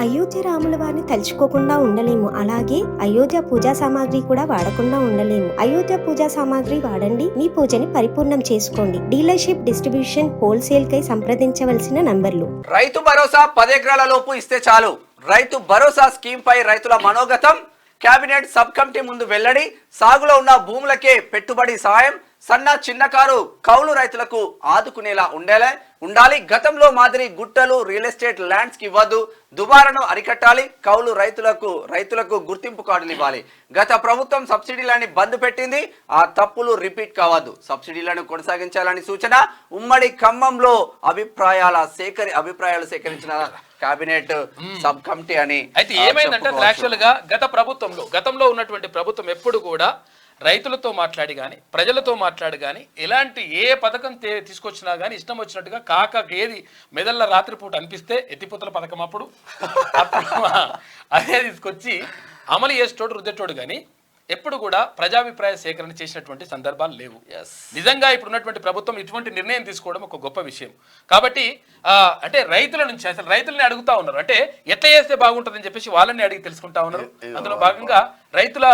అయోధ్య రాముల వారిని తలుచుకోకుండా ఉండలేము. అలాగే అయోధ్య పూజా సామాగ్రి కూడా వాడకుండా ఉండలేము. అయోధ్య పూజా సామాగ్రి వాడండి, మీ పూజని పరిపూర్ణం చేసుకోండి. డీలర్షిప్, డిస్ట్రిబ్యూషన్, హోల్సేల్ కై సంప్రదించవలసిన నంబర్లు. రైతు భరోసా 10 ఎకరాల లోపు ఇస్తే చాలు. రైతు భరోసా స్కీమ్ పై రైతుల మనోగతం. కేబినెట్ సబ్ కమిటీ ముందు వెల్లడి. సాగులో ఉన్న భూములకే పెట్టుబడి సాయం. సన్న చిన్నకారు కౌలు రైతులకు ఆదుకునేలా ఉండాలి. గతంలో మాదిరి గుట్టలు, రియల్ ఎస్టేట్ ల్యాండ్స్ కి ఇవ్వద్దు. దుబారాను అరికట్టాలి. కౌలు రైతులకు గుర్తింపు కార్డులు ఇవ్వాలి. గత ప్రభుత్వం సబ్సిడీలని బంద్ పెట్టింది. ఆ తప్పులు రిపీట్ కావద్దు. సబ్సిడీలను కొనసాగించాలని సూచన. ఉమ్మడి ఖమ్మంలో అభిప్రాయాలు సేకరించిన కేబినెట్ సబ్ కమిటీ అని. అయితే ఏమైందంటే యాక్చువల్ గా గతంలో ఉన్నటువంటి ప్రభుత్వం ఎప్పుడు కూడా రైతులతో మాట్లాడి కానీ ప్రజలతో మాట్లాడి కానీ ఎలాంటి ఏ పథకం తీసుకొచ్చినా కానీ ఇష్టం వచ్చినట్టుగా ఏది మెదళ్ళ రాత్రిపూట అనిపిస్తే ఎత్తిపోతల పథకం అప్పుడు అదే తీసుకొచ్చి అమలు చేసేటోడు రుద్దేటోడు కానీ ఎప్పుడు కూడా ప్రజాభిప్రాయ సేకరణ చేసినటువంటి సందర్భాలు లేవు. నిజంగా ఇప్పుడున్నటువంటి ప్రభుత్వం ఇటువంటి నిర్ణయం తీసుకోవడం ఒక గొప్ప విషయం. కాబట్టి అంటే రైతుల నుంచి అసలు రైతులని అడుగుతా ఉన్నారు, అంటే ఎట్లా చేస్తే బాగుంటుందని చెప్పేసి వాళ్ళని అడిగి తెలుసుకుంటా ఉన్నారు. అందులో భాగంగా రైతుల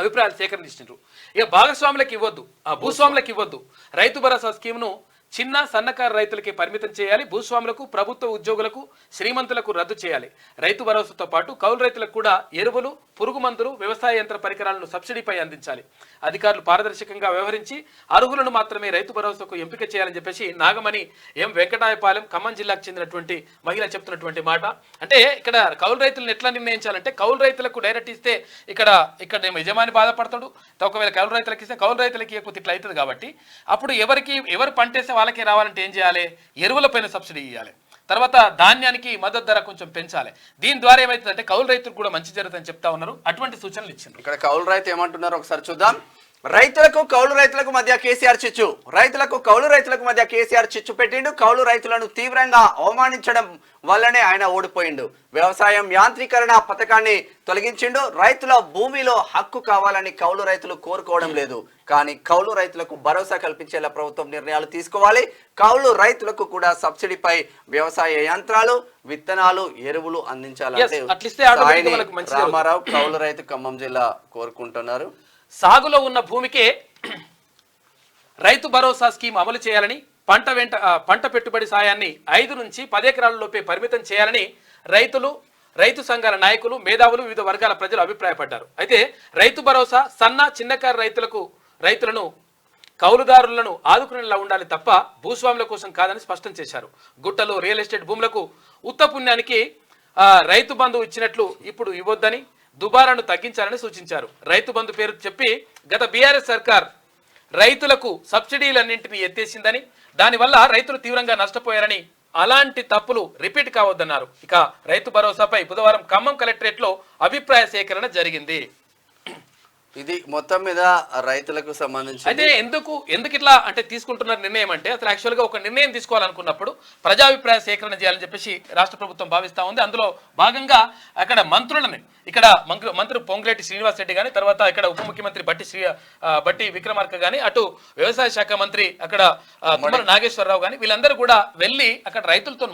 అభిప్రాయాలు సేకరించారు. ఇక భాగస్వాములకు ఇవ్వద్దు, భూస్వాములకు ఇవ్వద్దు. రైతు భరోసా స్కీమ్ను చిన్న సన్నకారు రైతులకి పరిమితం చేయాలి. భూస్వాములకు, ప్రభుత్వ ఉద్యోగులకు, శ్రీమంతులకు రద్దు చేయాలి. రైతు భరోసాతో పాటు కౌలు రైతులకు కూడా ఎరువులు, పురుగు మందులు, వ్యవసాయ యంత్ర పరికరాలను సబ్సిడీపై అందించాలి. అధికారులు పారదర్శకంగా వ్యవహరించి అర్హులను మాత్రమే రైతు భరోసాకు ఎంపిక చేయాలని చెప్పేసి నాగమణి ఎం వెంకటాయపాలెం ఖమ్మం జిల్లాకు చెందినటువంటి మహిళ చెప్తున్నటువంటి మాట. అంటే ఇక్కడ కౌలు రైతులను ఎట్లా నిర్ణయించాలంటే కౌలు రైతులకు డైరెక్ట్ ఇస్తే ఇక్కడ యజమాని బాధపడతాడు. ఒకవేళ కౌలు రైతులకు ఇస్తే కౌలు రైతులకి ఎక్కువ ఇట్లా అవుతుంది. కాబట్టి అప్పుడు ఎవరు పంటేస్తే వాళ్ళకి రావాలంటే ఏం చేయాలి? ఎరువుల పైన సబ్సిడీ ఇవ్వాలి. తర్వాత ధాన్యానికి మద్దతు ధర కొంచెం పెంచాలి. దీని ద్వారా ఏమైతుందంటే కౌలు రైతులకు కూడా మంచి జరుగుతుందని చెప్తా ఉన్నారు. అటువంటి సూచనలు ఇచ్చింది. ఇక్కడ కౌలు రైతు ఏమంటున్నారు ఒకసారి చూద్దాం. రైతులకు కౌలు రైతులకు మధ్య కేసీఆర్ చిచ్చు. రైతులకు కౌలు రైతులకు మధ్య కేసీఆర్ చిచ్చు పెట్టిండు. కౌలు రైతులను తీవ్రంగా అవమానించడం వల్లనే ఆయన ఓడిపోయిండు. వ్యవసాయం యాంత్రీకరణ పథకాన్ని తొలగించిండు. రైతుల భూమిలో హక్కు కావాలని కౌలు రైతులు కోరుకోవడం లేదు. కానీ కౌలు రైతులకు భరోసా కల్పించేలా ప్రభుత్వం నిర్ణయాలు తీసుకోవాలి. కౌలు రైతులకు కూడా సబ్సిడీపై వ్యవసాయ యంత్రాలు, విత్తనాలు, ఎరువులు అందించాలంటే రామారావు కౌలు రైతు ఖమ్మం జిల్లా కోరుకుంటున్నారు. సాగులో ఉన్న భూమికే రైతు భరోసా స్కీమ్ అమలు చేయాలని, పంట పెట్టుబడి సాయాన్ని 5 నుంచి 10 ఎకరాల లోపే పరిమితం చేయాలని రైతు సంఘాల నాయకులు, మేధావులు, వివిధ వర్గాల ప్రజలు అభిప్రాయపడ్డారు. అయితే రైతు భరోసా సన్న చిన్నకారు రైతులను కౌలుదారులను ఆదుకునేలా ఉండాలి తప్ప భూస్వాముల కోసం కాదని స్పష్టం చేశారు. గుట్టలు, రియల్ ఎస్టేట్ భూములకు ఉత్త పుణ్యానికి రైతు బంధు ఇచ్చినట్లు ఇప్పుడు ఇవ్వొద్దని, దుబారాను తగ్గించాలని సూచించారు. రైతు బంధు పేరు చెప్పి గత బీఆర్ఎస్ సర్కార్ రైతులకు సబ్సిడీలన్నింటినీ ఎత్తేసిందని, దానివల్ల రైతులు తీవ్రంగా నష్టపోయారని, అలాంటి తప్పులు రిపీట్ కావద్దన్నారు. ఇక రైతు భరోసాపై బుధవారం ఖమ్మం కలెక్టరేట్లో అభిప్రాయ సేకరణ జరిగింది. ఇది మొత్తం మీద రైతులకు సంబంధించి అయితే ఎందుకు ఇట్లా అంటే తీసుకుంటున్న నిర్ణయం అంటే అసలు యాక్చువల్గా ఒక నిర్ణయం తీసుకోవాలనుకున్నప్పుడు ప్రజాభిప్రాయ సేకరణ చేయాలని చెప్పేసి రాష్ట్ర ప్రభుత్వం భావిస్తూ ఉంది. అందులో భాగంగా అక్కడ మంత్రి పొంగులేటి శ్రీనివాస్ రెడ్డి కానీ, తర్వాత ఇక్కడ ఉప ముఖ్యమంత్రి బట్టి విక్రమార్క కానీ, అటు వ్యవసాయ శాఖ మంత్రి అక్కడ తుమ్మల నాగేశ్వరరావు కానీ వీళ్ళందరూ కూడా వెళ్ళి అక్కడ రైతులతో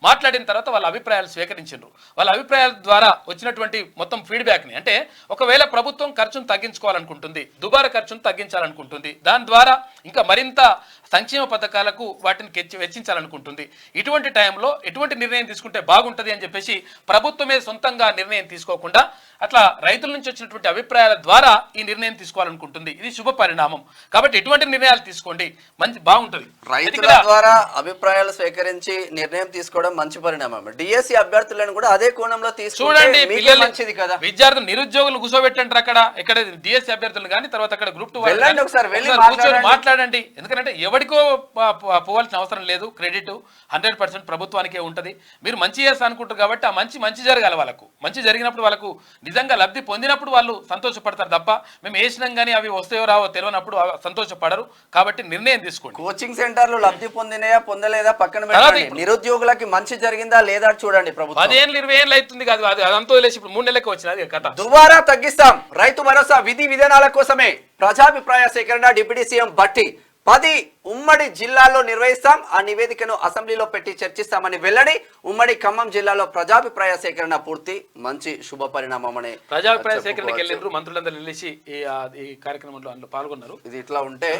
మాట్లాడిన తర్వాత వాళ్ళ అభిప్రాయాలు స్వీకరించారు. వాళ్ళ అభిప్రాయాల ద్వారా వచ్చినటువంటి మొత్తం ఫీడ్బ్యాక్ని అంటే ఒకవేళ ప్రభుత్వం ఖర్చును తగ్గించుకోవాలనుకుంటుంది, దుబారా ఖర్చును తగ్గించాలనుకుంటుంది, దాని ద్వారా ఇంకా మరింత సంక్షేమ పథకాలకు వాటిని వెచ్చించాలనుకుంటుంది. ఇటువంటి టైంలో ఎటువంటి నిర్ణయం తీసుకుంటే బాగుంటుంది అని చెప్పేసి ప్రభుత్వమే సొంతంగా నిర్ణయం తీసుకోకుండా అట్లా రైతుల నుంచి వచ్చినటువంటి అభిప్రాయాల ద్వారా ఈ నిర్ణయం తీసుకోవాలనుకుంటుంది. ఇది శుభ పరిణామం. కాబట్టి ఎటువంటి నిర్ణయాలు తీసుకోండి, బాగుంటుంది. రైతుల ద్వారా అభిప్రాయాలు స్వీకరించి నిర్ణయం తీసుకోవడం మంచి పరిణామం. డిఎస్సి అభ్యర్థులను కూడా అదే కోణంలో చూడండి. మంచిది కదా, విద్యార్థులు నిరుద్యోగులు కూర్చోబెట్టండి ఇక్కడ డిఎస్సి అభ్యర్థులు కానీ, తర్వాత అక్కడ గ్రూప్ 2 మాట్లాడండి. ఎందుకంటే ఎవరికో పోవాల్సిన అవసరం లేదు. క్రెడిట్ 100% ప్రభుత్వానికే ఉంటుంది. మీరు మంచి చేస్తా అనుకుంటారు కాబట్టి ఆ మంచి జరగాలి. మంచి జరిగినప్పుడు వాళ్ళకు నిజంగా లబ్ధి పొందినప్పుడు వాళ్ళు సంతోషపడతారు తప్ప మేము వేసినాం కానీ అవి వస్తాయో రావో తెలియనప్పుడు సంతోషపడరు. కాబట్టి నిర్ణయం తీసుకోండి. కోచింగ్ సెంటర్లు లబ్ధి పొందినాయా పొందలేదా పక్కన పెట్టండి. నిరుద్యోగులకి మంచి జరిగిందా లేదా చూడండి. ప్రభుత్వం 10 ఏళ్ళు 20 ఏళ్ళు అవుతుంది కాదు, అది అదంతా వదిలేసి ఇప్పుడు 3 నెలలకు వచ్చినది కథ. దుబారా తగ్గిస్తాం. రైతు భరోసా విధి విధానాల కోసమే ప్రజాభిప్రాయ సేకరణ. డిప్యూటీ సీఎం బట్టి 10 ఉమ్మడి జిల్లాల్లో నిర్వహిస్తాం. ఆ నివేదికను అసెంబ్లీలో పెట్టి చర్చిస్తామని వెల్లడి. ఉమ్మడి ఖమ్మం జిల్లాలో ప్రజాభిప్రాయ సేకరణ పూర్తి. మంచి శుభ పరిణామం అని ప్రజాభిప్రాయ సేకరణకి వెళ్ళిండ్రు మంత్రులందరూ వెళ్ళేసి ఈ కార్యక్రమంలో అందులో పాల్గొన్నారు. ఇది ఇట్లా ఉంటే